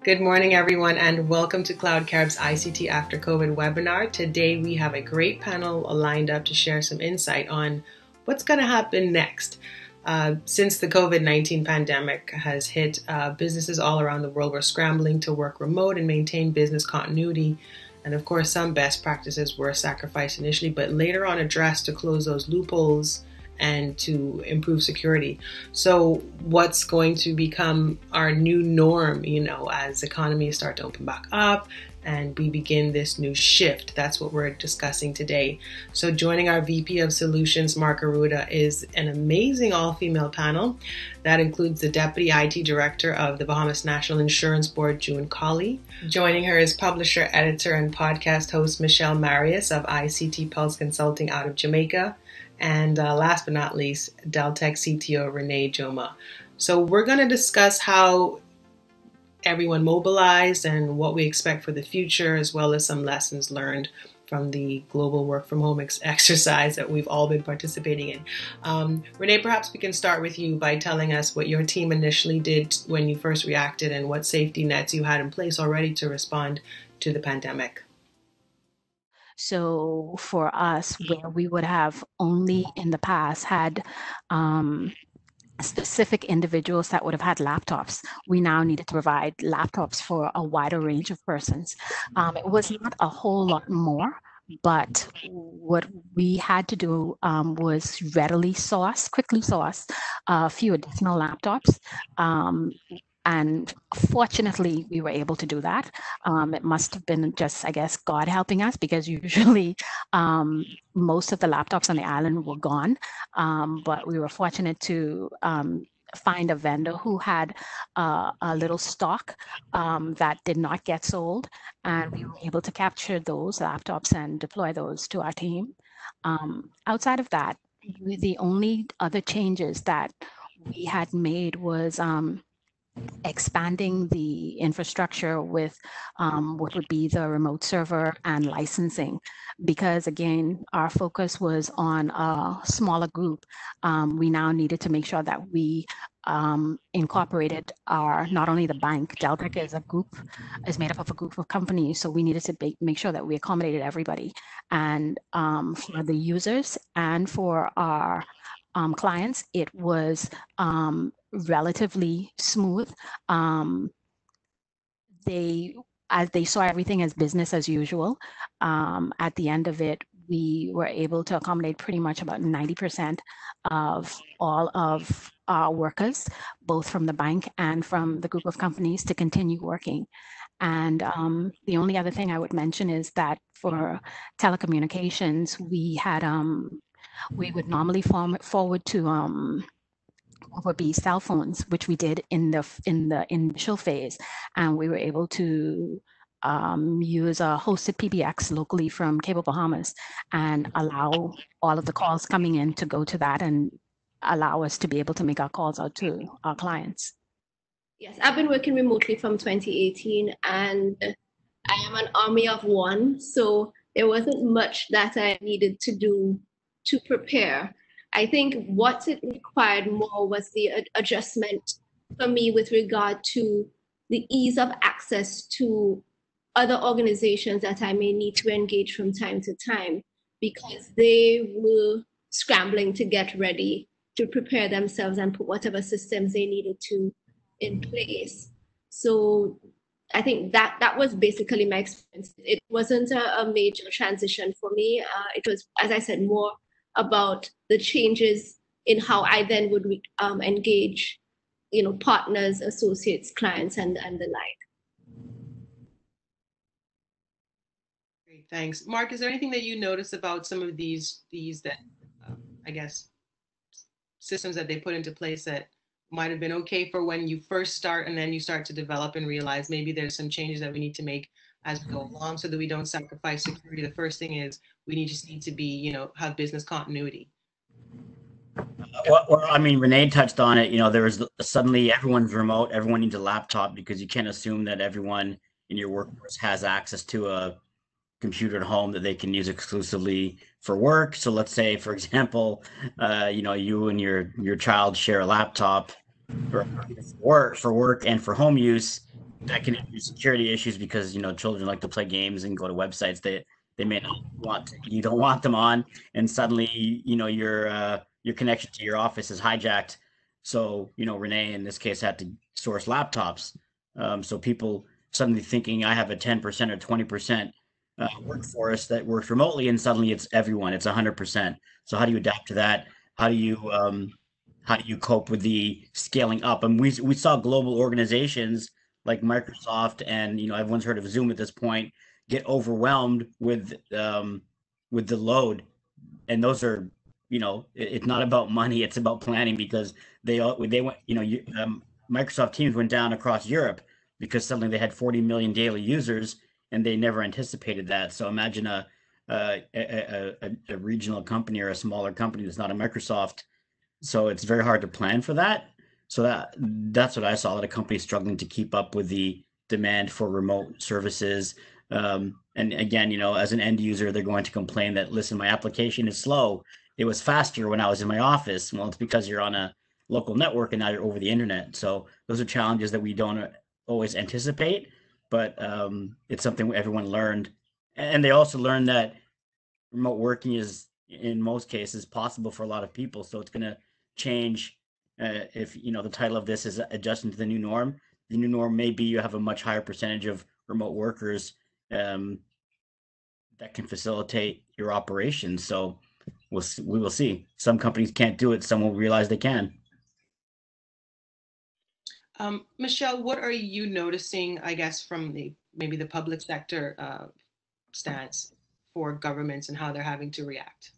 Good morning, everyone, and welcome to Cloud Carib's ICT After COVID webinar. Today, we have a great panel lined up to share some insight on what's going to happen next. Since the COVID-19 pandemic has hit, businesses all around the world were scrambling to work remote and maintain business continuity. And of course, some best practices were sacrificed initially, but later on addressed to close those loopholes and to improve security. So what's going to become our new norm, as economies start to open back up and we begin this new shift? That's what we're discussing today. So joining our VP of Solutions, Mark ARRUDA, is an amazing all-female panel that includes the Deputy IT Director of the Bahamas National Insurance Board, COLLIE. Joining her is publisher, editor, and podcast host MICHELE MARIUS of ICT Pulse Consulting out of Jamaica. And last but not least, Deltec CTO RENEE IJEOMA. So we're going to discuss how everyone mobilized and what we expect for the future, as well as some lessons learned from the global work from home exercise that we've all been participating in. RENEE, perhaps we can start with you by telling us what your team initially did when you first reacted and what safety nets you had in place already to respond to the pandemic. So for us, where we would have only in the past had specific individuals that would have had laptops, we now needed to provide laptops for a wider range of persons. It was not a whole lot more, but what we had to do was quickly source a few additional laptops. And fortunately, we were able to do that. It must have been just, I guess, God helping us, because usually most of the laptops on the island were gone. But we were fortunate to find a vendor who had a little stock that did not get sold. And we were able to capture those laptops and deploy those to our team. Outside of that, the only other changes that we had made was expanding the infrastructure with what would be the remote server and licensing, because again, our focus was on a smaller group. We now needed to make sure that we incorporated not only the bank. Deltec is made up of a group of companies, so we needed to make sure that we accommodated everybody. And for the users and for our clients, it was relatively smooth. They saw everything as business as usual. At the end of it, we were able to accommodate pretty much about 90% of all of our workers, both from the bank and from the group of companies, to continue working. And the only other thing I would mention is that for telecommunications, we would normally forward to what would be cell phones, which we did in the initial phase, and we were able to use a hosted PBX locally from Cable Bahamas and allow all of the calls coming in to go to that and allow us to be able to make our calls out to our clients. Yes, I've been working remotely from 2018, and I am an army of one, so there wasn't much that I needed to do to prepare. I think what it required more was the adjustment for me with regard to the ease of access to other organizations that I may need to engage from time to time, because they were scrambling to get ready to prepare themselves and put whatever systems they needed to in place. So I think that was basically my experience. It wasn't a major transition for me. It was, as I said, more about the changes in how I then would engage, partners, associates, clients, and the like. Great, thanks. Mark, is there anything that you notice about some of these that, I guess, systems that they put into place that might have been okay for when you first start, and then you start to develop and realize maybe there's some changes that we need to make as we go along so that we don't sacrifice security? The first thing is we just need to be, have business continuity. Well, I mean, RENEE touched on it. There was suddenly everyone's remote, everyone needs a laptop, because you can't assume that everyone in your workforce has access to a computer at home that they can use exclusively for work. So let's say, for example, you and your child share a laptop for work and for home use. that can introduce security issues because children like to play games and go to websites they may not want you don't want them on, and suddenly your connection to your office is hijacked. So Renee in this case had to source laptops. So people suddenly thinking I have a 10% or 20% workforce that works remotely, and suddenly it's everyone, it's 100%. So how do you adapt to that? How do you cope with the scaling up? And we saw global organizations like Microsoft and everyone's heard of Zoom at this point get overwhelmed with the load. And those are it's not about money, it's about planning, because they went Microsoft Teams went down across Europe because suddenly they had 40 million daily users and they never anticipated that. So imagine a regional company or a smaller company that's not a Microsoft, so it's very hard to plan for that. So that's what I saw, that a company struggling to keep up with the demand for remote services. And again, as an end user, they're going to complain that, listen, my application is slow. It was faster when I was in my office. Well, it's because you're on a local network and now you're over the internet. So those are challenges that we don't always anticipate, but it's something everyone learned. And they also learned that remote working is, in most cases, possible for a lot of people. So it's going to change. If the title of this is adjusting to the new norm. The new norm may be you have a much higher percentage of remote workers that can facilitate your operations. So we will see. Some companies can't do it. Some will realize they can. Michelle, what are you noticing, I guess, from maybe the public sector stance for governments and how they're having to react?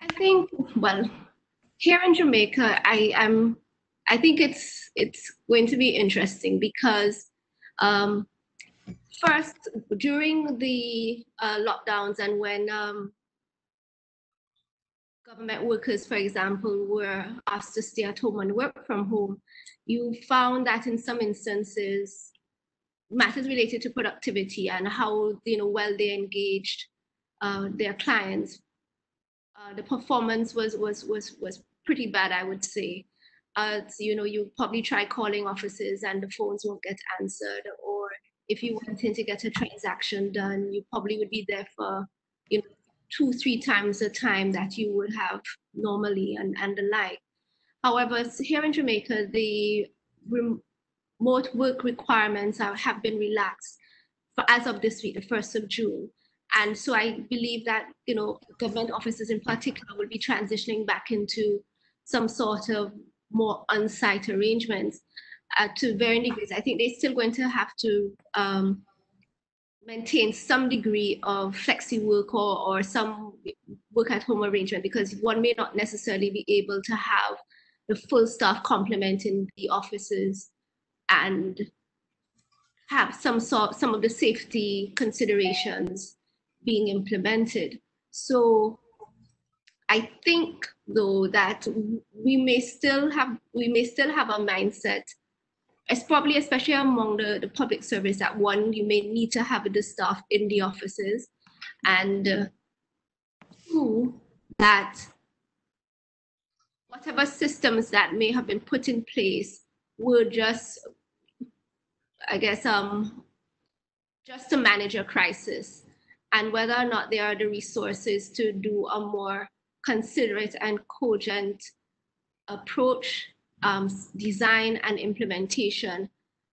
I think, well, here in Jamaica, I think it's going to be interesting because first, during the lockdowns and when government workers, for example, were asked to stay at home and work from home, you found that in some instances, matters related to productivity and how well they engaged their clients, the performance was pretty bad, I would say. You probably try calling offices and the phones won't get answered, or if you went in to get a transaction done, you probably would be there for 2-3 times the time that you would have normally, and the like. However, here in Jamaica, the remote work requirements have been relaxed as of this week, the 1st of June. And so I believe that, government offices in particular will be transitioning back into some sort of more on-site arrangements to varying degrees. I think they're still going to have to maintain some degree of flexi work or some work at home arrangement, because one may not necessarily be able to have the full staff complement in the offices and have some of the safety considerations being implemented. So I think, though, that we may still have a mindset, especially among the public service, that one, you may need to have the staff in the offices, and two, that whatever systems that may have been put in place were just, I guess, just to manage a crisis, and whether or not there are the resources to do a more considerate and cogent approach, design and implementation,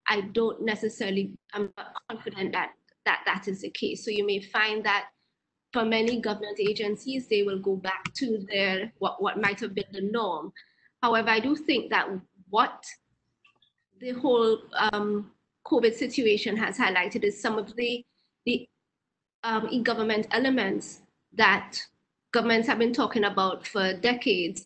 I'm not confident that is the case. So you may find that for many government agencies, they will go back to their what might have been the norm. However, I do think that what the whole COVID situation has highlighted is some of the e-government elements that governments have been talking about for decades.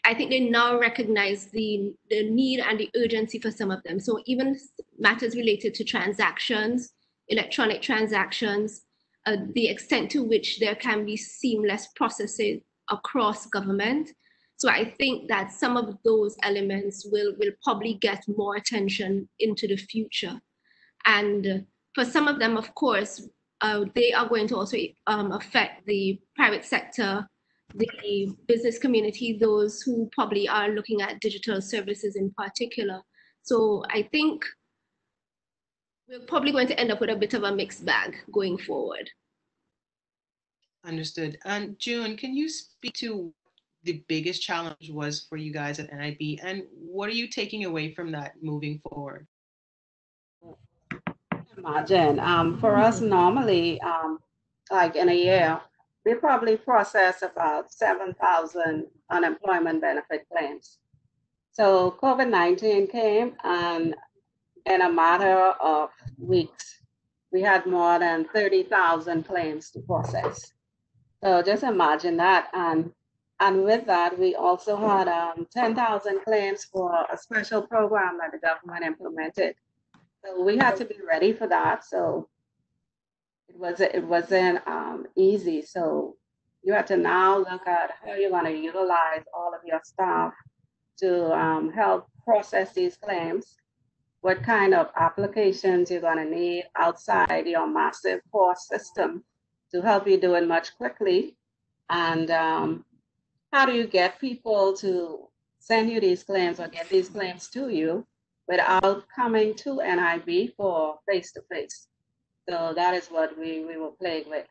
I think they now recognize the need and the urgency for some of them. So even matters related to transactions, electronic transactions, the extent to which there can be seamless processes across government. So I think that some of those elements will probably get more attention into the future. And for some of them, of course, they are going to also affect the private sector the business community, those who probably are looking at digital services in particular. So I think we're probably going to end up with a bit of a mixed bag going forward. Understood. And June, can you speak to the biggest challenge was for you guys at NIB, and what are you taking away from that moving forward? Imagine, for us normally, like in a year, we probably process about 7,000 unemployment benefit claims. So COVID-19 came, and in a matter of weeks, we had more than 30,000 claims to process. So just imagine that. And with that, we also had 10,000 claims for a special program that the government implemented. So we had to be ready for that. So it wasn't easy. So you have to now look at how you're going to utilize all of your staff to help process these claims, what kind of applications you're going to need outside your massive core system to help you do it much quickly, and how do you get people to send you these claims or get these claims to you without coming to NIB for face-to-face. So that is what we were plagued with.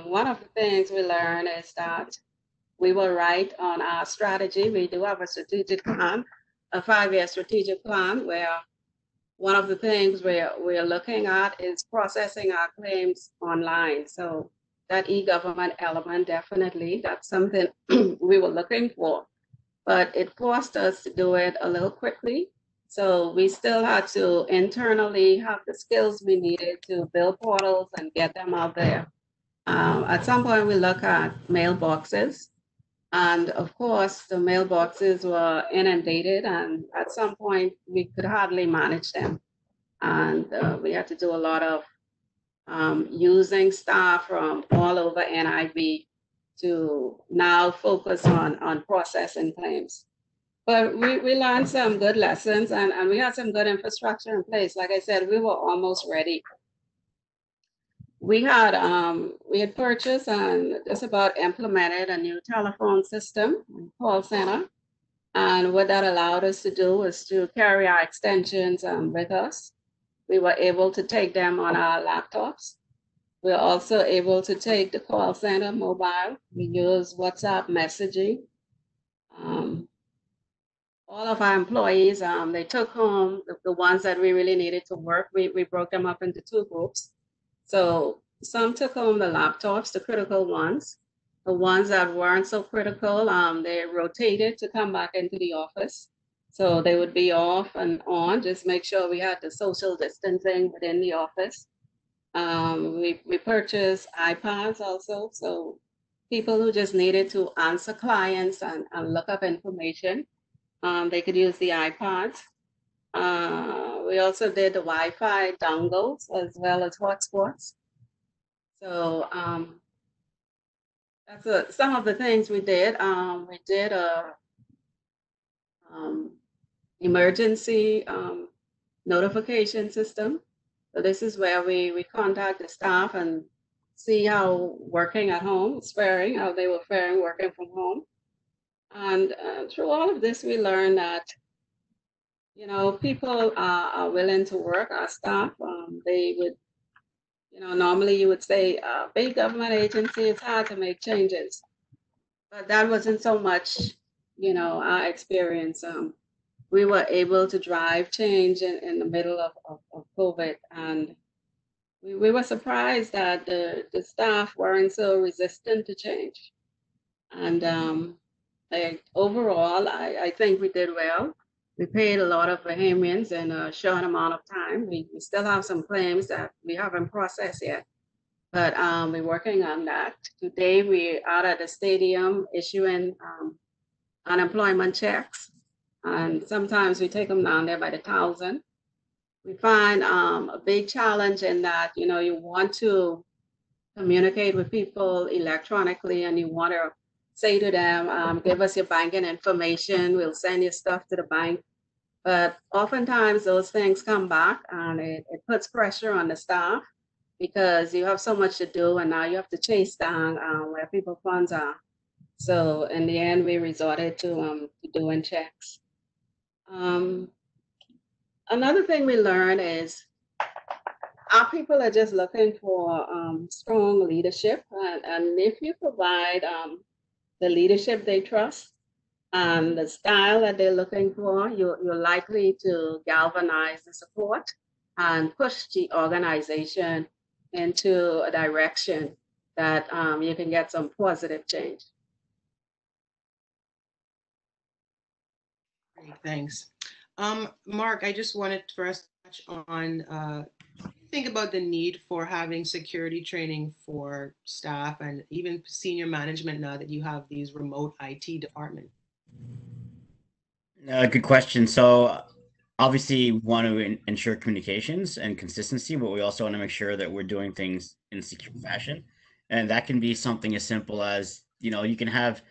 One of the things we learned is that we were right on our strategy. We do have a strategic plan, a 5-year strategic plan, where one of the things we're looking at is processing our claims online. So that e-government element, definitely, that's something we were looking for, but it forced us to do it a little quickly. So we still had to internally have the skills we needed to build portals and get them out there. At some point, we look at mailboxes. And of course, the mailboxes were inundated, and at some point, we could hardly manage them. And we had to do a lot of using staff from all over NIB to now focus on processing claims. But we learned some good lessons, and we had some good infrastructure in place. Like I said, we were almost ready. We had purchased and just about implemented a new telephone system, call center. And what that allowed us to do was to carry our extensions with us. We were able to take them on our laptops. We're also able to take the call center mobile. We use WhatsApp messaging. All of our employees, they took home the ones that we really needed to work. We broke them up into 2 groups. So some took home the laptops, the critical ones. The ones that weren't so critical, they rotated to come back into the office. So they would be off and on, just make sure we had the social distancing within the office. We purchased iPads also. So people who just needed to answer clients and look up information, they could use the iPads. We also did the Wi-Fi dongles as well as hotspots. So that's some of the things we did. We did a emergency notification system. So this is where we contact the staff and see how working at home is faring, how they were faring working from home. And through all of this, we learned that, you know, people are willing to work. Our staff, they would, you know, normally you would say, big government agency, it's hard to make changes. But that wasn't so much, you know, our experience. We were able to drive change in the middle of COVID. And we were surprised that the staff weren't so resistant to change. And overall, I think we did well. We paid a lot of payments in a short amount of time. We still have some claims that we haven't processed yet, but we're working on that. Today, we are at the stadium issuing unemployment checks, and sometimes we take them down there by the 1,000. We find a big challenge in that, you know, you want to communicate with people electronically, and you want to say to them, give us your banking information, we'll send you stuff to the bank. But oftentimes those things come back, and it puts pressure on the staff because you have so much to do, and now you have to chase down where people's funds are. So in the end, we resorted to doing checks. Another thing we learned is our people are just looking for strong leadership, and if you provide the leadership they trust and the style that they're looking for, you're likely to galvanize the support and push the organization into a direction that you can get some positive change. Great, thanks. Mark, I just wanted for us to touch on think about the need for having security training for staff and even senior management now that you have these remote IT departments? Good question. So obviously we want to ensure communications and consistency, but we also want to make sure that we're doing things in a secure fashion. And that can be something as simple as, you can have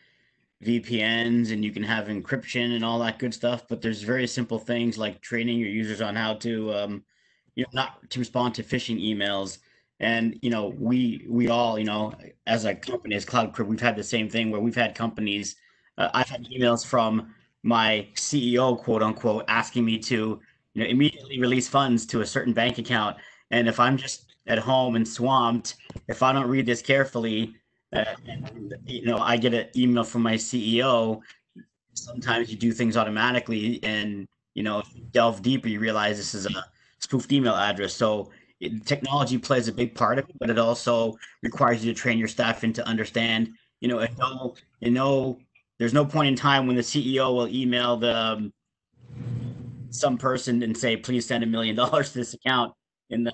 VPNs and you can have encryption and all that good stuff, but there's very simple things like training your users on how to, not to respond to phishing emails. And we all, as a company, as Cloud Crib, we've had the same thing where we've had companies. I've had emails from my CEO, quote unquote, asking me to, immediately release funds to a certain bank account. And if I'm just at home and swamped, if I don't read this carefully, I get an email from my CEO. Sometimes you do things automatically, and if you delve deeper, you realize this is a spoofed email address. So technology plays a big part of it, but it also requires you to train your staff and to understand, there's no point in time when the CEO will email some person and say, please send $1 million to this account in the,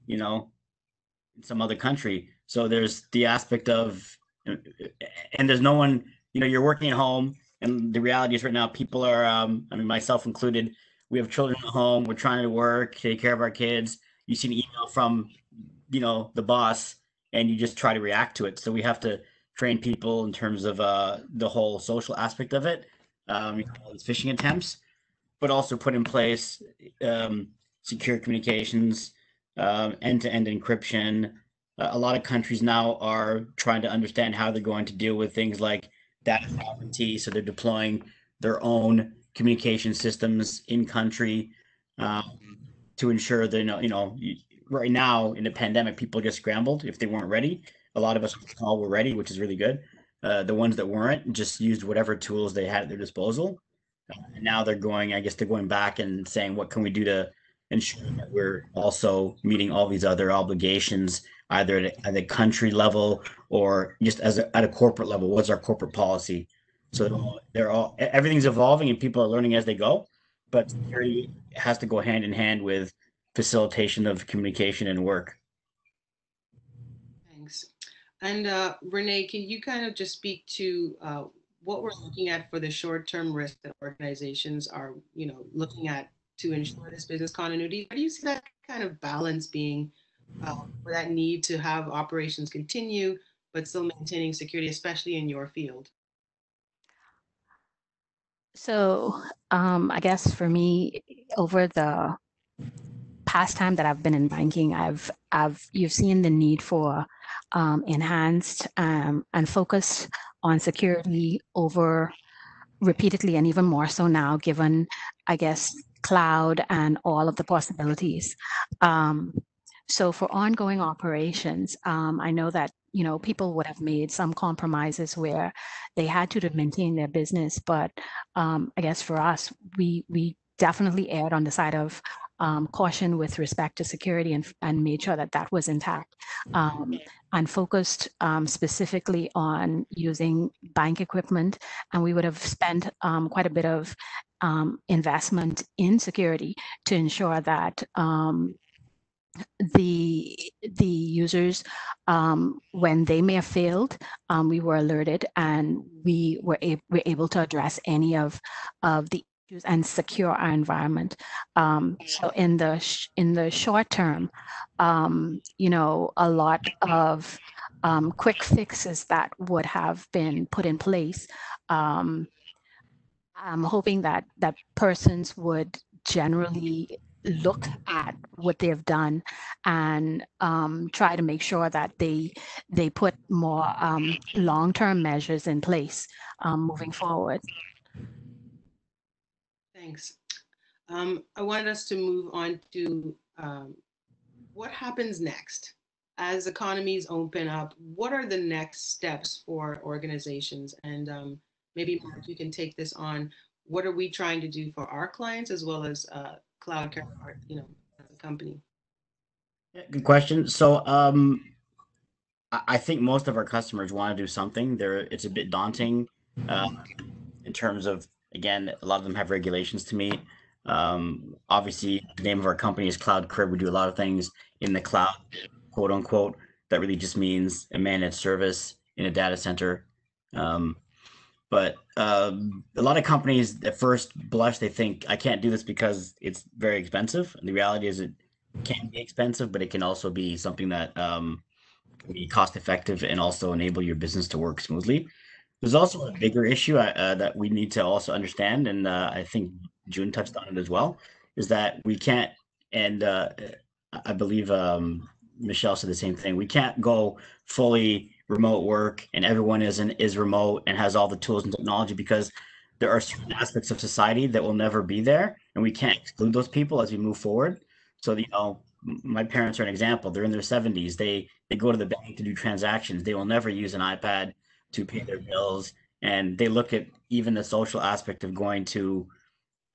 in some other country. So there's the aspect of, and there's no one, you're working at home, and the reality is right now people are, myself included, we have children at home, we're trying to work, take care of our kids. You see an email from, the boss, and you just try to react to it. So we have to train people in terms of the whole social aspect of it, these phishing attempts, but also put in place secure communications, end-to-end encryption. A lot of countries now are trying to understand how they're going to deal with things like data sovereignty. So they're deploying their own communication systems in country to ensure that, right now in the pandemic, people just scrambled if they weren't ready. A lot of us all were ready, which is really good. The ones that weren't just used whatever tools they had at their disposal. And now they're going back and saying, what can we do to ensure that we're also meeting all these other obligations, either at the country level or just at a corporate level? What's our corporate policy? So everything's evolving and people are learning as they go, but security has to go hand in hand with facilitation of communication and work. Thanks. And Renee, can you kind of just speak to what we're looking at for the short-term risk that organizations are, looking at to ensure this business continuity? How do you see that kind of balance being for that need to have operations continue, but still maintaining security, especially in your field? So I guess for me, over the past time that I've been in banking, you've seen the need for enhanced and focused on security over repeatedly, and even more so now, given, I guess, cloud and all of the possibilities. So for ongoing operations, I know that people would have made some compromises where they had to maintain their business, but I guess for us, we definitely erred on the side of caution with respect to security and made sure that that was intact, and focused specifically on using bank equipment. And we would have spent quite a bit of investment in security to ensure that the users, when they may have failed, we were alerted and we were able to address any of the issues and secure our environment. So in the short term, a lot of quick fixes that would have been put in place. I'm hoping that persons would generally look at what they've done and try to make sure that they put more long-term measures in place moving forward. Thanks. I wanted us to move on to what happens next. As economies open up, what are the next steps for organizations? And maybe Mark, you can take this on. What are we trying to do for our clients as well as Cloud Care, as a company? Yeah, good question. So, I think most of our customers want to do something. It's a bit daunting, in terms of, again, a lot of them have regulations to meet. Obviously, the name of our company is Cloud Carib. We do a lot of things in the cloud, quote unquote. That really just means a managed service in a data center. But a lot of companies at first blush, they think, I can't do this because it's very expensive. And the reality is it can be expensive, but it can also be something that can be cost effective and also enable your business to work smoothly. There's also a bigger issue that we need to also understand, and I think June touched on it as well, is that we can't, and I believe Michelle said the same thing. We can't go fully remote work and everyone is remote and has all the tools and technology, because there are certain aspects of society that will never be there, and we can't exclude those people as we move forward. So, my parents are an example. They're in their 70s. They go to the bank to do transactions. They will never use an iPad to pay their bills, and they look at even the social aspect of going to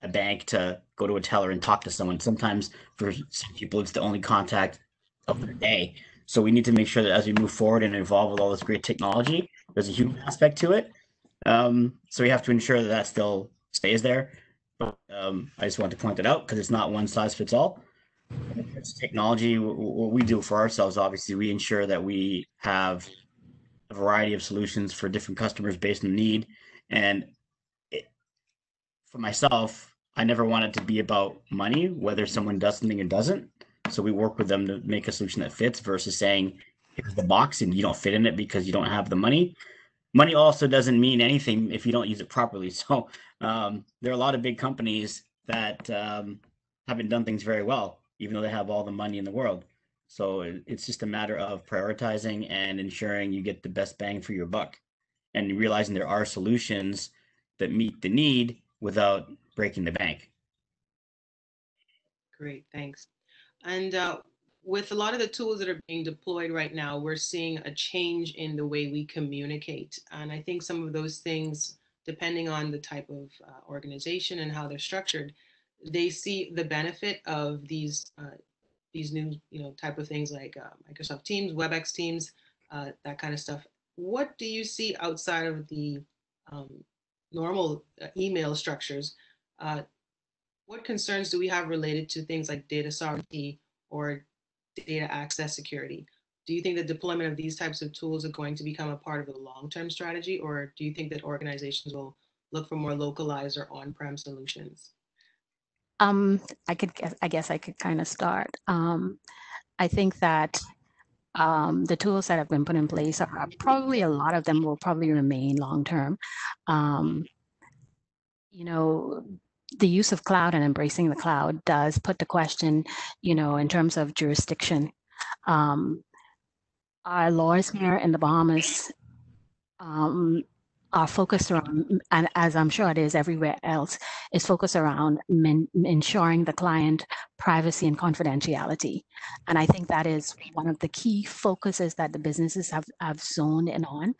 a bank to go to a teller and talk to someone. Sometimes for some people, it's the only contact of their day. So we need to make sure that as we move forward and evolve with all this great technology, there's a human aspect to it. So we have to ensure that that still stays there. But I just want to point that out because it's not one size fits all. It's technology. What we do for ourselves, obviously, we ensure that we have a variety of solutions for different customers based on need. And for myself, I never want it to be about money, whether someone does something or doesn't. So we work with them to make a solution that fits versus saying, here's the box and you don't fit in it because you don't have the money. Money also doesn't mean anything if you don't use it properly. So there are a lot of big companies that haven't done things very well, even though they have all the money in the world. So it's just a matter of prioritizing and ensuring you get the best bang for your buck and realizing there are solutions that meet the need without breaking the bank. Great, thanks. And with a lot of the tools that are being deployed right now, we're seeing a change in the way we communicate. And I think some of those things, depending on the type of organization and how they're structured, they see the benefit of these new type of things like Microsoft Teams, WebEx Teams, that kind of stuff. What do you see outside of the normal email structures? What concerns do we have related to things like data sovereignty or data access security? Do you think the deployment of these types of tools are going to become a part of the long-term strategy, or do you think that organizations will look for more localized or on-prem solutions? I guess I could kind of start. I think that the tools that have been put in place are probably, a lot of them will probably remain long-term. The use of cloud and embracing the cloud does put the question, in terms of jurisdiction. Our laws here in the Bahamas are focused around, and as I'm sure it is everywhere else, is focused around ensuring the client privacy and confidentiality. And I think that is one of the key focuses that the businesses have zoned in on.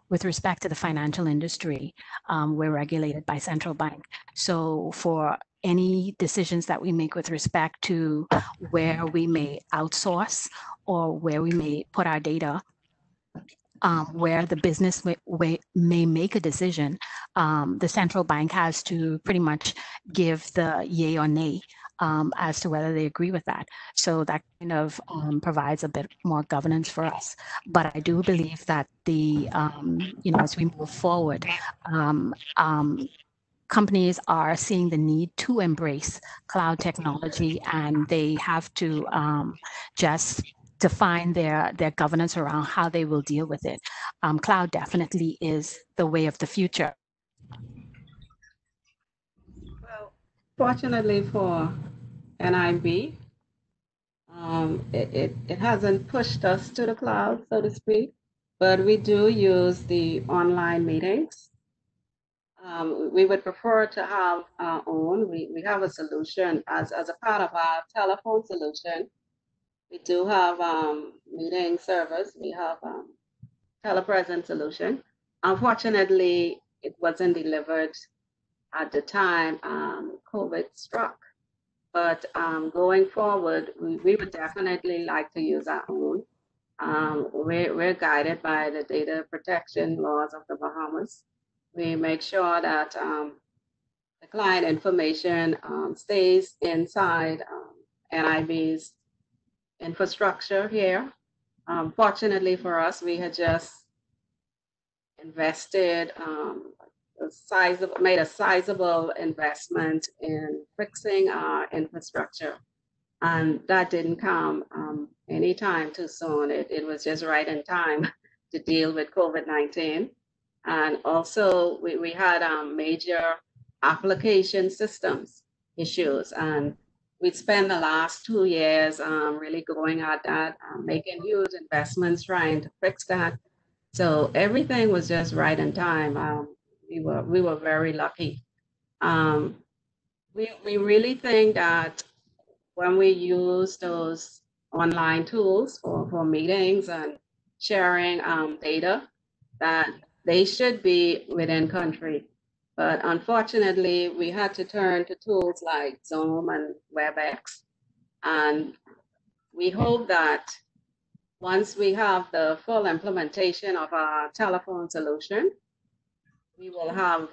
With respect to the financial industry, we're regulated by central bank. So for any decisions that we make with respect to where we may outsource or where we may put our data, where the business may make a decision, the central bank has to pretty much give the yay or nay as to whether they agree with that. So that kind of provides a bit more governance for us. But I do believe that as we move forward, companies are seeing the need to embrace cloud technology, and they have to just define their governance around how they will deal with it. Cloud definitely is the way of the future. Well, fortunately for NIB. It hasn't pushed us to the cloud, so to speak, but we do use the online meetings. We would prefer to have our own. We have a solution as a part of our telephone solution. We do have meeting servers. We have telepresence solution. Unfortunately, it wasn't delivered at the time COVID struck. But going forward, we would definitely like to use our own. We're guided by the data protection laws of the Bahamas. We make sure that the client information stays inside NIB's infrastructure here. Fortunately for us, we had just invested made a sizable investment in fixing our infrastructure. And that didn't come anytime too soon. It was just right in time to deal with COVID-19. And also we had major application systems issues. And we spent the last 2 years really going at that, making huge investments trying to fix that. So everything was just right in time. We were very lucky. We really think that when we use those online tools for meetings and sharing data, that they should be within country. But unfortunately, we had to turn to tools like Zoom and WebEx. And we hope that once we have the full implementation of our telephone solution, we will have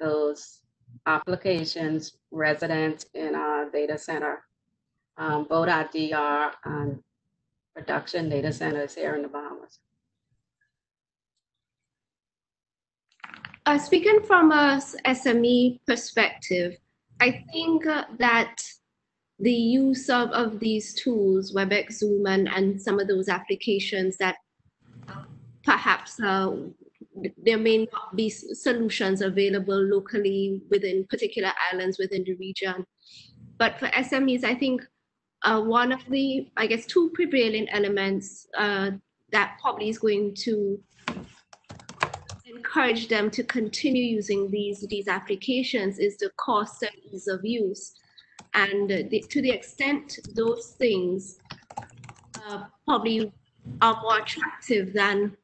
those applications resident in our data center, both at DR and production data centers here in the Bahamas. Speaking from a SME perspective, I think that the use of these tools, WebEx, Zoom, and some of those applications that perhaps there may not be solutions available locally within particular islands within the region. But for SMEs, I think one of the, I guess, two prevailing elements that probably is going to encourage them to continue using these applications is the cost and ease of use. And to the extent those things probably are more attractive than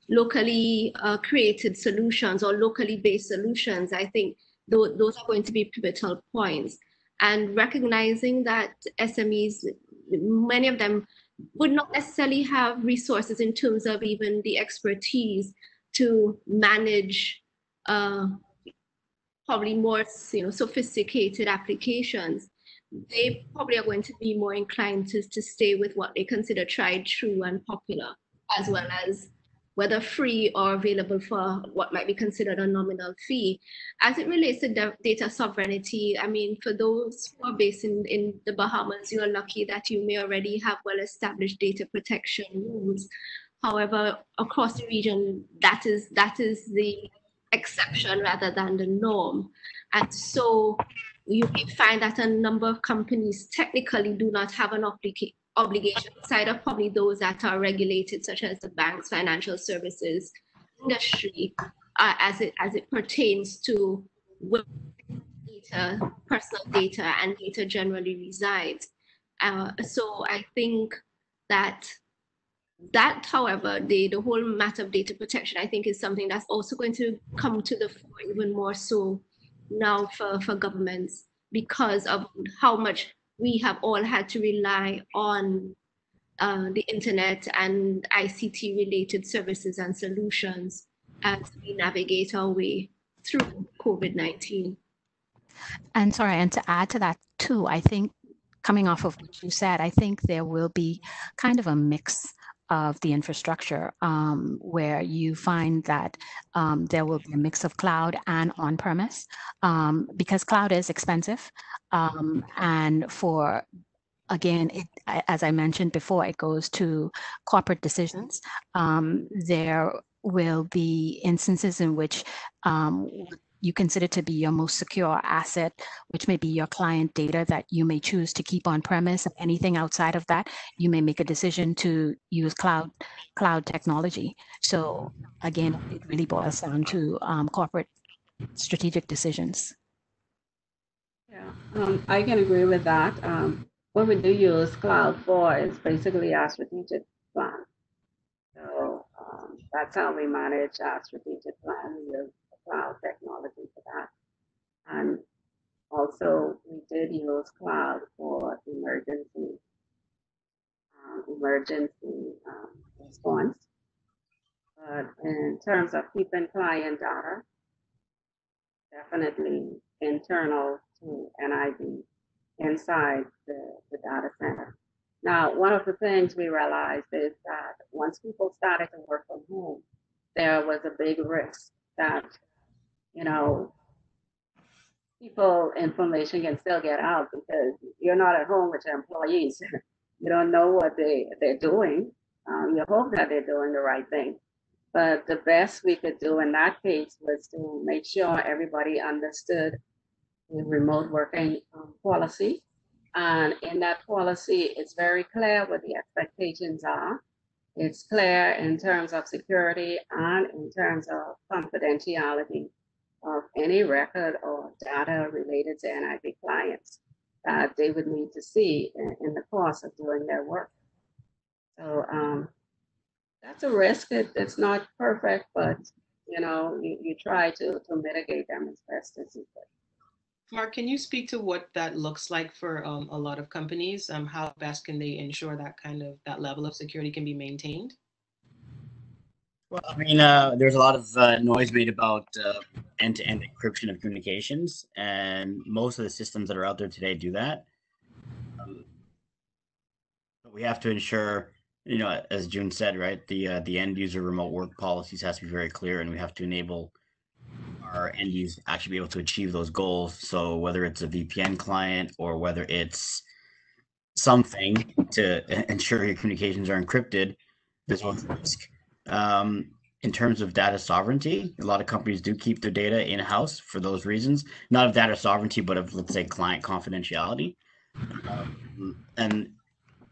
locally created solutions or locally based solutions, I think those are going to be pivotal points. And recognizing that SMEs, many of them would not necessarily have resources in terms of even the expertise to manage probably more sophisticated applications. They probably are going to be more inclined to stay with what they consider tried, true, and popular, as well as whether free or available for what might be considered a nominal fee. As it relates to data sovereignty, I mean, for those who are based in the Bahamas, you are lucky that you may already have well-established data protection rules. However, across the region, that is the exception rather than the norm. And so you may find that a number of companies technically do not have an obligation outside of probably those that are regulated, such as the banks, financial services industry, as it pertains to where data, personal data, and data generally resides. So I think that however, the whole matter of data protection, I think, is something that's also going to come to the fore even more so now for governments, because of how much we have all had to rely on the internet and ICT related services and solutions as we navigate our way through COVID-19. And sorry, and to add to that too, I think coming off of what you said, I think there will be kind of a mix of the infrastructure where you find that there will be a mix of cloud and on-premise because cloud is expensive. And for, again, as I mentioned before, it goes to corporate decisions. There will be instances in which you consider to be your most secure asset, which may be your client data that you may choose to keep on premise. If anything outside of that, you may make a decision to use cloud technology. So again, it really boils down to corporate strategic decisions. Yeah, I can agree with that. What we do use cloud for is basically our strategic plan. So that's how we manage our strategic plan. We use cloud technology for that. And also, we did use cloud for emergency response. But in terms of keeping client data, definitely internal to NIB inside the data center. Now, one of the things we realized is that once people started to work from home, there was a big risk that, you know, people information can still get out because you're not at home with your employees. You don't know what they're doing. You hope that they're doing the right thing. But the best we could do in that case was to make sure everybody understood the remote working policy. And in that policy, it's very clear what the expectations are. It's clear in terms of security and in terms of confidentiality of any record or data related to NIB clients that they would need to see in the course of doing their work. So that's a risk. It's not perfect, but you know, you try to mitigate them as best as you could. Mark, can you speak to what that looks like for a lot of companies? How best can they ensure that level of security can be maintained? Well, I mean, there's a lot of noise made about end-to-end encryption of communications, and most of the systems that are out there today do that. But we have to ensure, you know, as June said, right, the end user remote work policies has to be very clear, and we have to enable our end users actually be able to achieve those goals. So whether it's a VPN client or whether it's something to ensure your communications are encrypted, there's one risk. In terms of data sovereignty, a lot of companies do keep their data in-house for those reasons, not of data sovereignty, but of, let's say, client confidentiality. And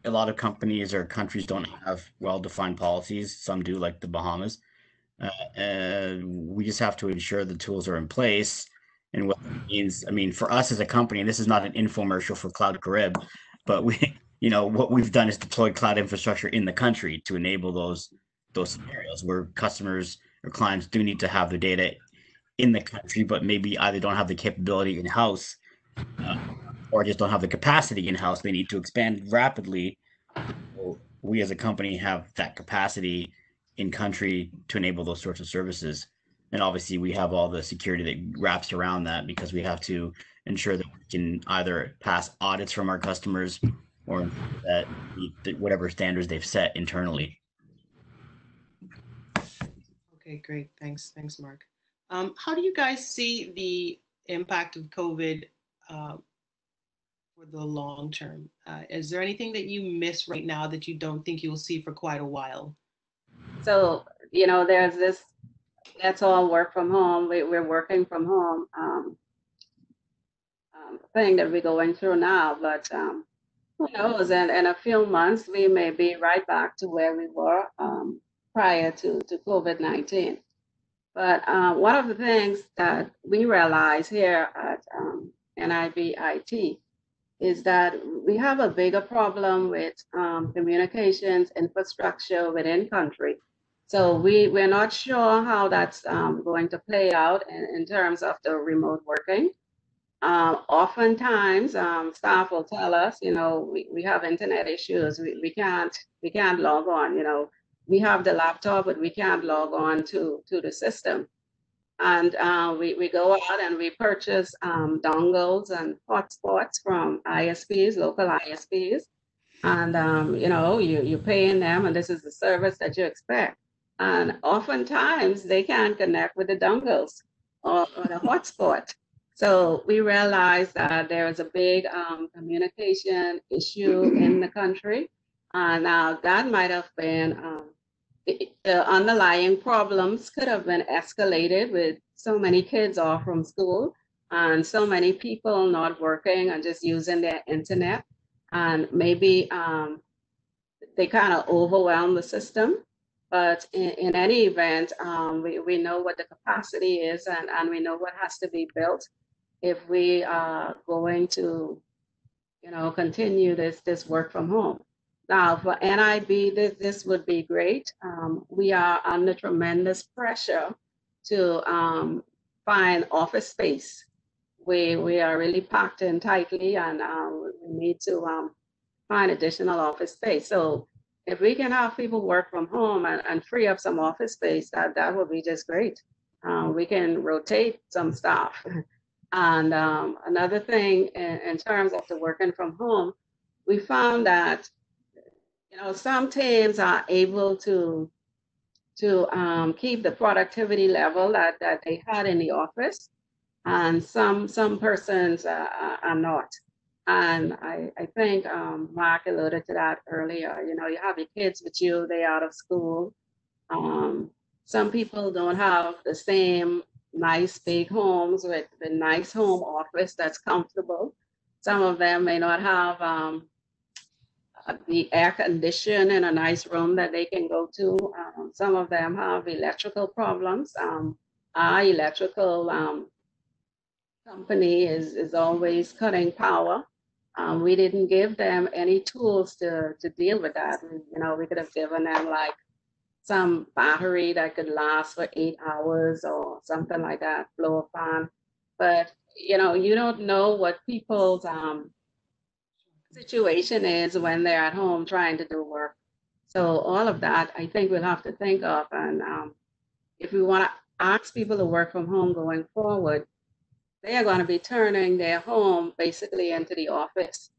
a lot of companies or countries don't have well-defined policies. Some do, like the Bahamas. We just have to ensure the tools are in place. And what that means, I mean, for us as a company, and this is not an infomercial for Cloud Carib, but you know, what we've done is deployed cloud infrastructure in the country to enable those scenarios where customers or clients do need to have their data in the country, but maybe either don't have the capability in-house or just don't have the capacity in-house. They need to expand rapidly. So we as a company have that capacity in country to enable those sorts of services. And obviously we have all the security that wraps around that because we have to ensure that we can either pass audits from our customers or that meet whatever standards they've set internally. Okay, great. Thanks, Mark. How do you guys see the impact of COVID for the long term? Is there anything that you miss right now that you don't think you'll see for quite a while? So, you know, there's this, let's all work from home. We're working from home thing that we're going through now, but who knows, in a few months, we may be right back to where we were prior to COVID-19. But one of the things that we realize here at NIB IT is that we have a bigger problem with communications infrastructure within country. So we're not sure how that's going to play out in terms of the remote working. Oftentimes, staff will tell us, you know, we have internet issues. We can't log on. You know, we have the laptop, but we can't log on to the system. And we go out and we purchase dongles and hotspots from ISPs, local ISPs. And, you know, you pay in them and this is the service that you expect. And oftentimes they can't connect with the dongles or the hotspot. So we realized that there is a big communication issue in the country. Now that might have been the underlying problems could have been escalated with so many kids off from school and so many people not working and just using their internet. And maybe they kind of overwhelm the system. But in any event, we know what the capacity is and we know what has to be built if we are going to, continue this work from home. Now, for NIB, this would be great. We are under tremendous pressure to find office space. We are really packed in tightly, and we need to find additional office space. So if we can have people work from home and free up some office space, that would be just great. We can rotate some staff. And another thing in terms of the working from home, we found that some teams are able to keep the productivity level that they had in the office, and some persons are not. And I think Mark alluded to that earlier. You have your kids with you, they're out of school. Some people don't have the same nice big homes with the nice home office that's comfortable. Some of them may not have the air condition in a nice room that they can go to. Some of them have electrical problems. Our electrical company is always cutting power. We didn't give them any tools to deal with that. We could have given them like some battery that could last for 8 hours or something like that, blow a fan. But you don't know what people's situation is when they're at home trying to do work. So all of that, I think we'll have to think of. And if we want to ask people to work from home going forward, they are going to be turning their home basically into the office.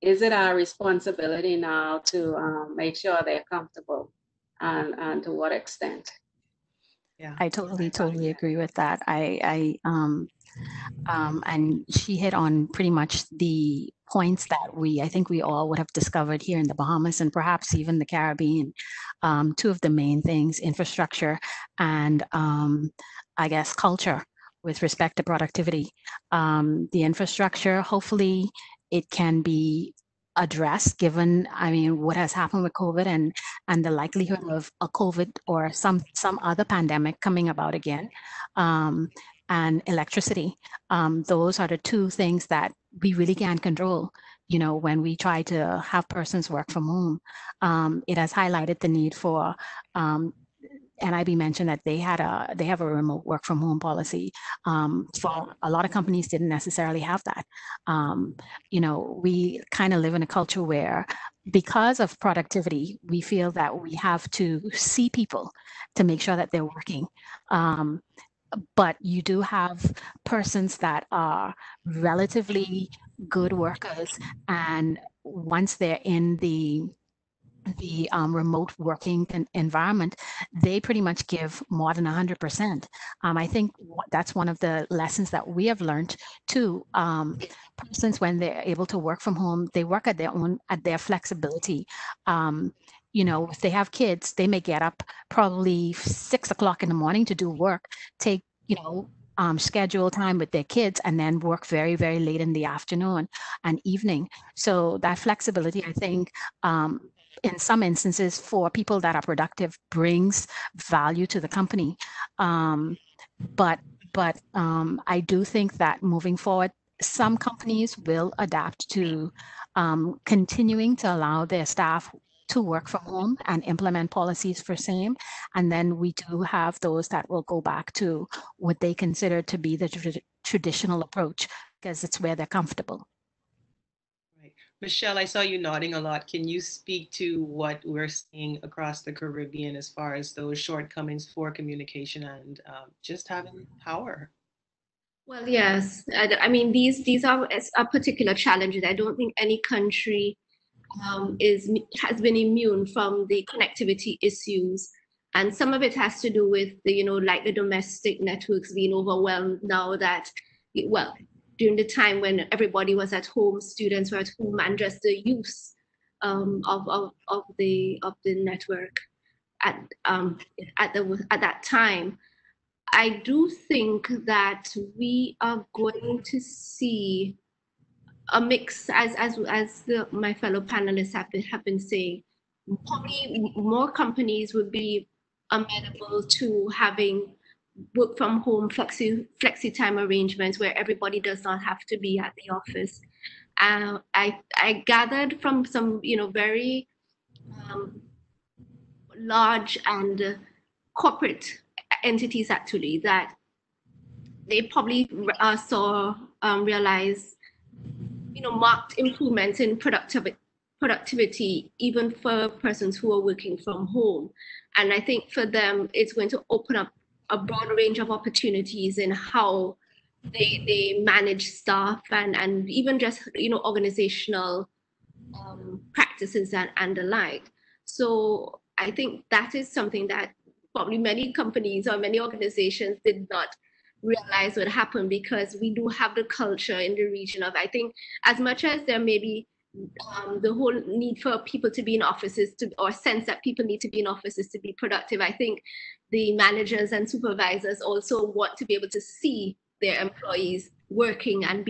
Is it our responsibility now to make sure they're comfortable, and to what extent? Yeah, I totally agree with that. And she hit on pretty much the points that I think we all would have discovered here in the Bahamas and perhaps even the Caribbean. Two of the main things: infrastructure and I guess culture with respect to productivity. The infrastructure, hopefully it can be addressed given, what has happened with COVID and the likelihood of a COVID or some other pandemic coming about again. And electricity. Those are the two things that we really can't control. When we try to have persons work from home, it has highlighted the need for NIB mentioned that they have a remote work from home policy. For a lot of companies didn't necessarily have that. We kind of live in a culture where, because of productivity, we feel that we have to see people to make sure that they're working. But you do have persons that are relatively good workers, and once they're in the remote working environment, they pretty much give more than 100%. I think that's one of the lessons that we have learned too. Persons, when they're able to work from home, they work at their flexibility. If they have kids, they may get up probably 6 o'clock in the morning to do work, take, schedule time with their kids, and then work very, very late in the afternoon and evening. So that flexibility, I think, in some instances, for people that are productive, brings value to the company. But I do think that moving forward, some companies will adapt to continuing to allow their staff to work from home and implement policies for same. And then we do have those that will go back to what they consider to be the traditional approach, because it's where they're comfortable. Right. Michelle, I saw you nodding a lot. Can you speak to what we're seeing across the Caribbean as far as those shortcomings for communication and just having power? Well, yes. These are particular challenges. I don't think any country has been immune from the connectivity issues, and some of it has to do with the domestic networks being overwhelmed now that, during the time when everybody was at home, students were at home, and just the use of the network at that time. I do think that we are going to see a mix, my fellow panelists have been saying. Probably more companies would be amenable to having work from home flexi time arrangements where everybody does not have to be at the office. I gathered from some very um, large and corporate entities actually that they probably realize marked improvements in productivity even for persons who are working from home. And I think for them it's going to open up a broad range of opportunities in how they manage staff and even just organizational practices and the like. So I think that is something that probably many companies or many organizations did not realize would happen, because we do have the culture in the region of, I think, as much as there may be the whole need for people to be in offices or sense that people need to be in offices to be productive, I think the managers and supervisors also want to be able to see their employees working and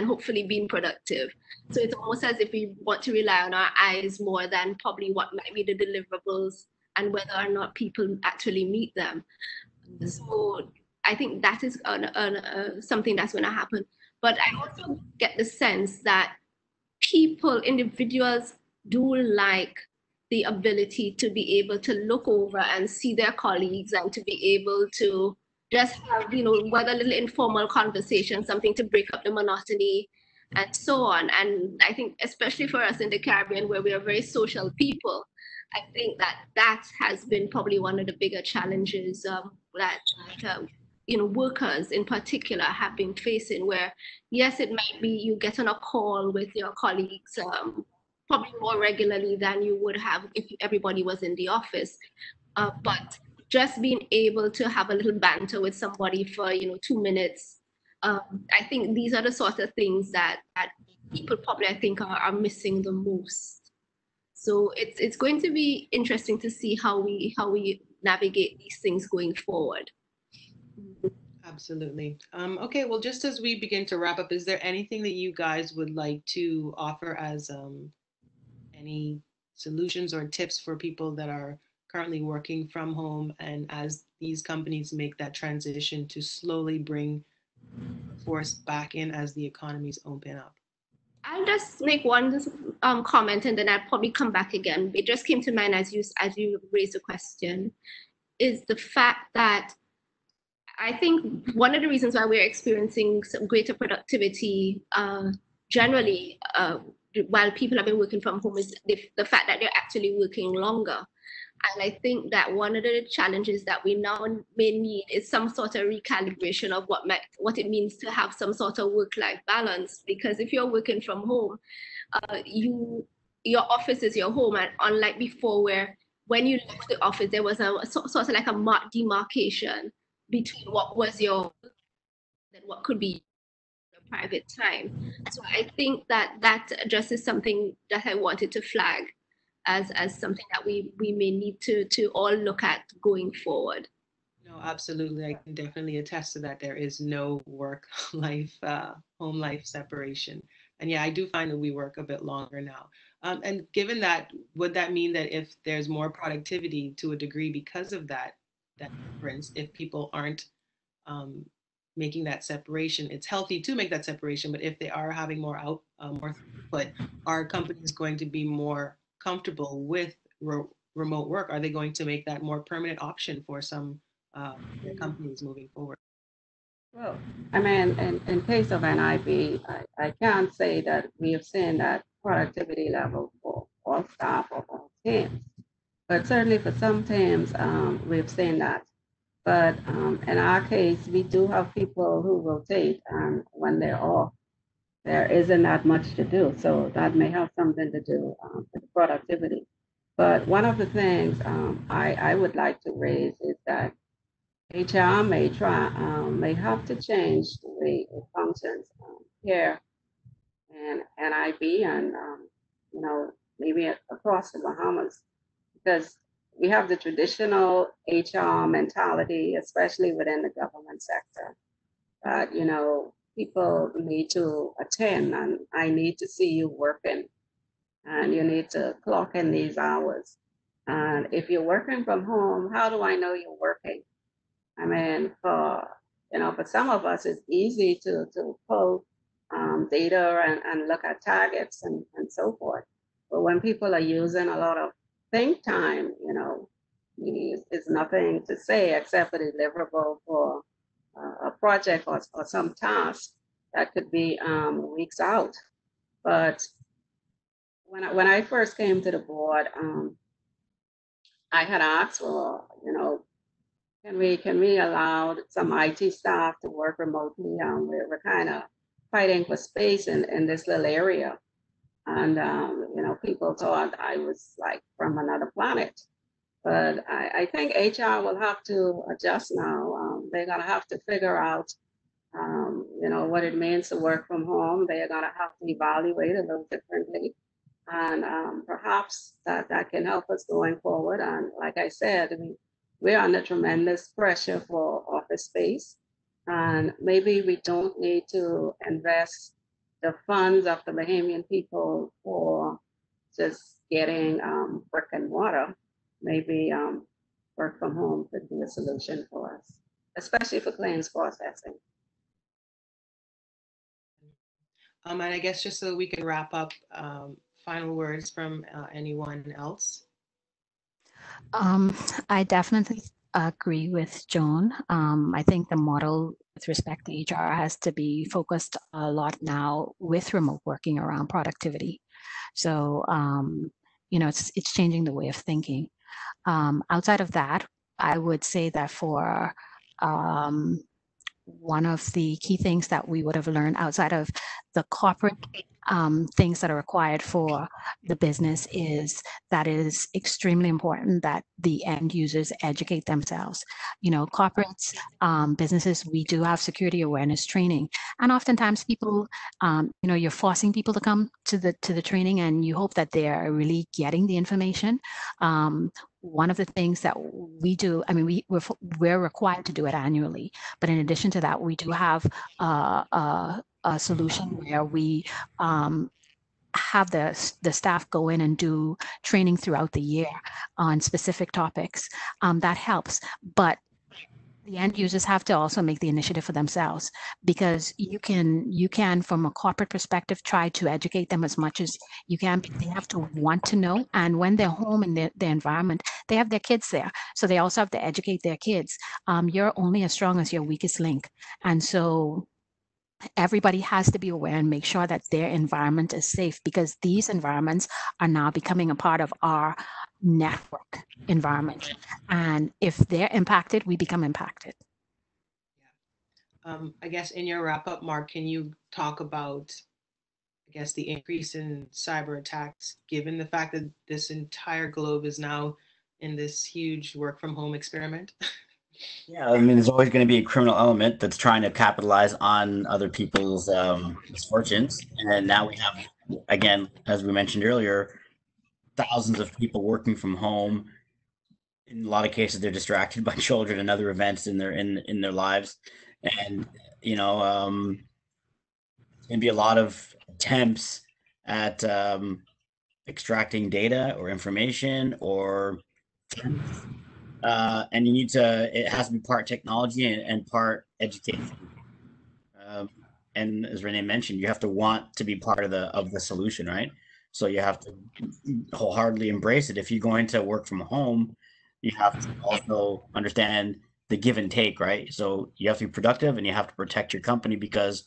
hopefully being productive. So it's almost as if we want to rely on our eyes more than probably what might be the deliverables and whether or not people actually meet them. So I think that is something that's going to happen. But I also get the sense that individuals do like the ability to be able to look over and see their colleagues and to be able to just have, whether a little informal conversation, something to break up the monotony and so on. And I think especially for us in the Caribbean, where we are very social people, I think that has been probably one of the bigger challenges that workers in particular have been facing, where yes, it might be you get on a call with your colleagues probably more regularly than you would have if everybody was in the office, but just being able to have a little banter with somebody for 2 minutes, I think these are the sort of things that people probably, I think, are missing the most. So it's going to be interesting to see how we navigate these things going forward. Absolutely. Okay, well, just as we begin to wrap up, is there anything that you guys would like to offer as any solutions or tips for people that are currently working from home, and as these companies make that transition to slowly bring force back in as the economies open up? I'll just make one comment and then I'll probably come back again. It just came to mind as you raised the question, is the fact that I think one of the reasons why we're experiencing some greater productivity generally while people have been working from home is the fact that they're actually working longer. And I think that one of the challenges that we now may need is some sort of recalibration of what it means to have some sort of work-life balance. Because if you're working from home, your office is your home, and unlike before, where when you left the office, there was a sort of like a demarcation between what was your and what could be your private time. So I think that just is something that I wanted to flag as something that we may need to all look at going forward. No, absolutely. I can definitely attest to that. There is no work life, home life separation. And yeah, I do find that we work a bit longer now. And given that, would that mean that if there's more productivity to a degree because of that difference, if people aren't making that separation, it's healthy to make that separation, but if they are having more throughput, are companies going to be more comfortable with remote work? Are they going to make that more permanent option for some companies moving forward? Well, I mean, in case of NIB, I can't say that we have seen that productivity level for all staff or all teams, but certainly for some teams, we've seen that. But in our case, we do have people who rotate, and when they're off, there isn't that much to do. So that may have something to do with productivity. But one of the things I would like to raise is that HR may have to change the way it functions here in NIB and maybe across the Bahamas, because we have the traditional HR mentality, especially within the government sector, that, you know, people need to attend and I need to see you working and you need to clock in these hours. And if you're working from home, how do I know you're working? I mean, for some of us, it's easy to pull data and look at targets and so forth. But when people are using a lot of think time, you know, it's nothing to say except a deliverable for a project or some task that could be weeks out. But when I first came to the board, I had asked for, you know, can we allow some IT staff to work remotely? We're kind of fighting for space in this little area. And, you know, people thought I was like from another planet. But I think HR will have to adjust now. They're going to have to figure out, you know, what it means to work from home. They're going to have to evaluate a little differently. And perhaps that can help us going forward. And like I said, we're under tremendous pressure for office space. And maybe we don't need to invest the funds of the Bahamian people for just getting brick and mortar. Maybe work from home could be a solution for us, especially for claims processing. And I guess just so we can wrap up, final words from anyone else? I definitely agree with Joan. I think the model with respect to HR has to be focused a lot now with remote working around productivity. So, you know, it's changing the way of thinking. Outside of that, I would say that for one of the key things that we would have learned outside of the corporate things that are required for the business is that it is extremely important that the end users educate themselves. You know, corporates, businesses, we do have security awareness training, and oftentimes people, you know, you're forcing people to come to the training, and you hope that they're really getting the information. One of the things that we do, I mean, we're required to do it annually, but in addition to that, we do have a solution where we have the staff go in and do training throughout the year on specific topics. That helps, but the end users have to also make the initiative for themselves, because you can from a corporate perspective try to educate them as much as you can, but they have to want to know. And when they're home in their environment, they have their kids there, so they also have to educate their kids. You're only as strong as your weakest link, and so everybody has to be aware and make sure that their environment is safe, because these environments are now becoming a part of our network environment. And if they're impacted, we become impacted. Yeah. I guess in your wrap up, Mark, can you talk about, I guess, the increase in cyber attacks, given the fact that this entire globe is now in this huge work from home experiment? Yeah, I mean, there's always going to be a criminal element that's trying to capitalize on other people's misfortunes. And now we have, again, as we mentioned earlier, thousands of people working from home. In a lot of cases, they're distracted by children and other events in their lives, and you know, there's going to be a lot of attempts at extracting data or information or and you need to, it has to be part technology and part education. And as Renee mentioned, you have to want to be part of the solution, right? So you have to wholeheartedly embrace it. If you're going to work from home, you have to also understand the give and take, right? So you have to be productive and you have to protect your company, because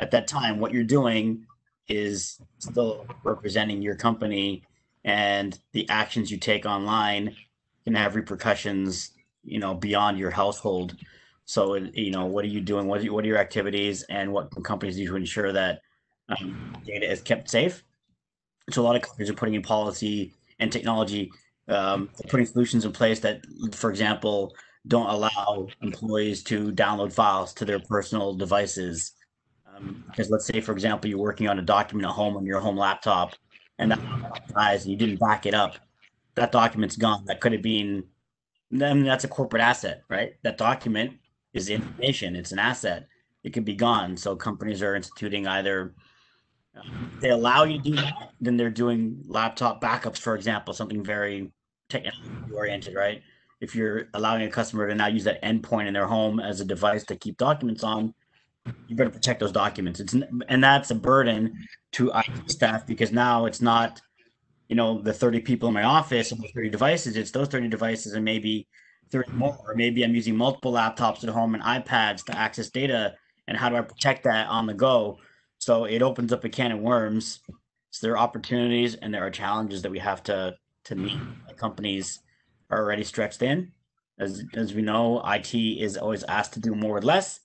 at that time, what you're doing is still representing your company, and the actions you take online can have repercussions, you know, beyond your household. So, you know, what are you doing? What are your activities, and what can companies do to ensure that data is kept safe? So, a lot of companies are putting in policy and technology, putting solutions in place that, for example, don't allow employees to download files to their personal devices. Because let's say, for example, you're working on a document at home on your home laptop, and that dies, and you didn't back it up. that document's gone. That could have been, I mean, that's a corporate asset, right? That document is information. It's an asset. It could be gone. So companies are instituting either they allow you to do that, then they're doing laptop backups, for example, something very technology oriented, right? If you're allowing a customer to now use that endpoint in their home as a device to keep documents on, you better protect those documents. And that's a burden to IT staff because now it's not, the 30 people in my office and the 30 devices. It's those 30 devices and maybe 30 more. Or maybe I'm using multiple laptops at home and iPads to access data. And how do I protect that on the go? So it opens up a can of worms. So there are opportunities and there are challenges that we have to meet. Companies are already stretched thin. As we know, IT is always asked to do more with less.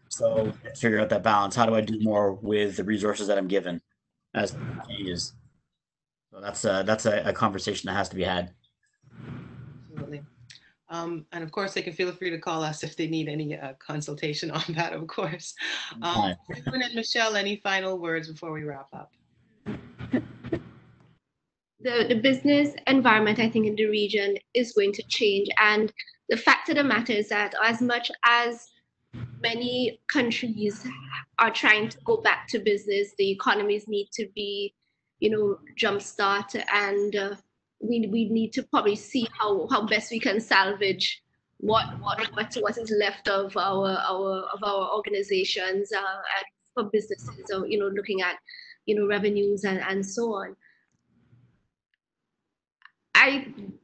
So let's figure out that balance. How do I do more with the resources that I'm given as it changes? So that's a conversation that has to be had. Absolutely. And of course, they can feel free to call us if they need any consultation on that, of course. June and Michelle, any final words before we wrap up? The business environment, I think, in the region is going to change. And the fact of the matter is that as much as many countries are trying to go back to business, the economies need to be, jumpstart, and we need to probably see how best we can salvage what is left of our organizations for businesses. So looking at revenues and so on. I'm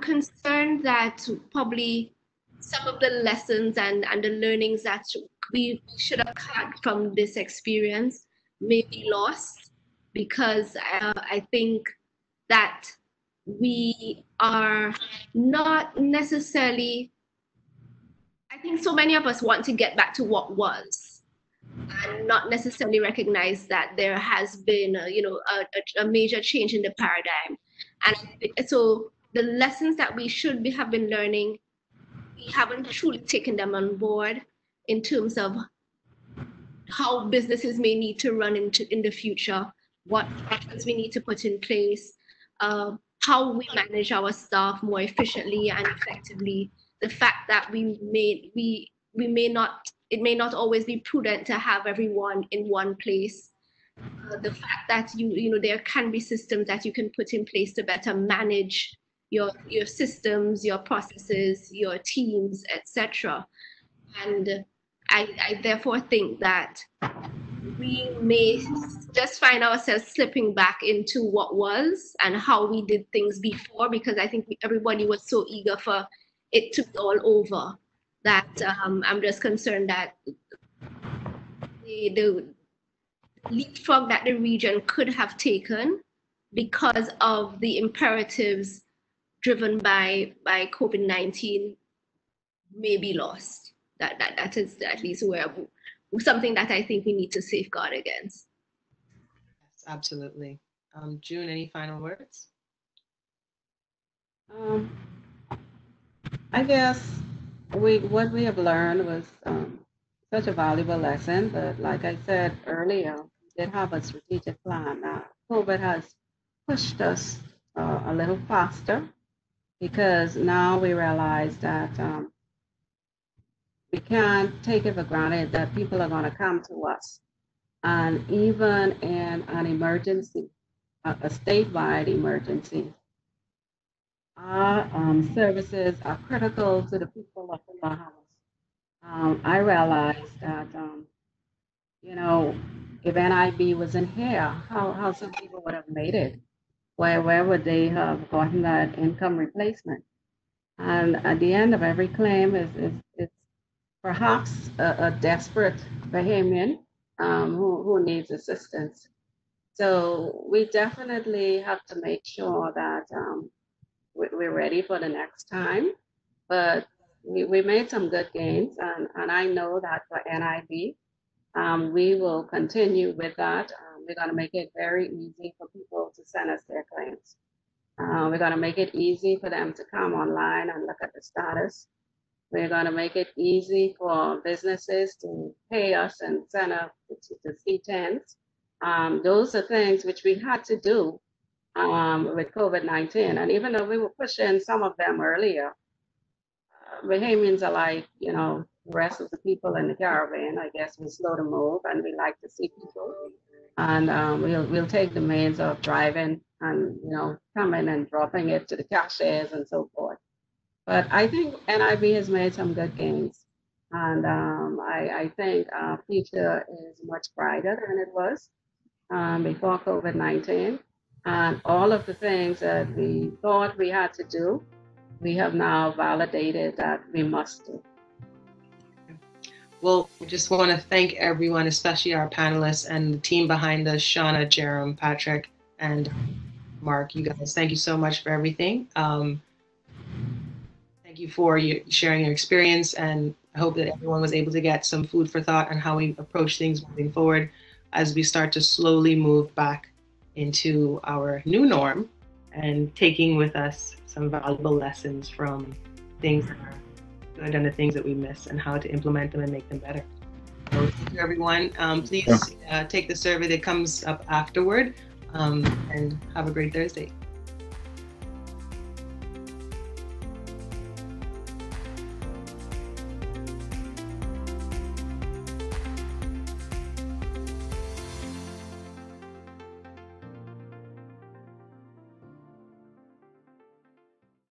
concerned that probably some of the lessons and the learnings that we should have had from this experience may be lost because I think that we are not necessarily, I think so many of us want to get back to what was and not necessarily recognize that there has been a major change in the paradigm. And so the lessons that we should have been learning, we haven't truly taken them on board in terms of how businesses may need to run in the future, what structures we need to put in place, how we manage our staff more efficiently and effectively. The fact that it may not always be prudent to have everyone in one place. The fact that there can be systems that you can put in place to better manage your systems, your processes, your teams, etc. And I therefore think that we may just find ourselves slipping back into what was and how we did things before, because I think everybody was so eager for it to be all over that I'm just concerned that the leapfrog that the region could have taken because of the imperatives driven by COVID-19 may be lost. That is at least something that I think we need to safeguard against. Yes, absolutely. June, any final words? I guess what we have learned was such a valuable lesson, but like I said earlier, we did have a strategic plan. COVID has pushed us a little faster because now we realize that we can't take it for granted that people are going to come to us. And even in an emergency, a statewide emergency, our services are critical to the people of the Bahamas. I realized that, if NIB wasn't here, how some people would have made it? Where would they have gotten that income replacement? And at the end of every claim is perhaps a desperate Bahamian who needs assistance. So we definitely have to make sure that we're ready for the next time. But we made some good gains, and I know that for NIB, we will continue with that. We're going to make it very easy for people to send us their claims. We're going to make it easy for them to come online and look at the status. We're going to make it easy for businesses to pay us and send up to C10s. Those are things which we had to do with COVID-19. And even though we were pushing some of them earlier, Bahamians are like, you know, the rest of the people in the Caribbean. I guess we're slow to move and we like to see people. And we'll take the means of driving and, you know, coming and dropping it to the cashiers and so forth. But I think NIB has made some good gains. And I think our future is much brighter than it was before COVID-19. And all of the things that we thought we had to do, we have now validated that we must do. Well, I just want to thank everyone, especially our panelists and the team behind us, Shauna, Jerome, Patrick, and Mark. You guys, thank you so much for everything. Thank you for sharing your experience, and I hope that everyone was able to get some food for thought on how we approach things moving forward as we start to slowly move back into our new norm and taking with us some valuable lessons from things that are good and the things that we miss and how to implement them and make them better. So thank you, everyone. Please take the survey that comes up afterward and have a great Thursday.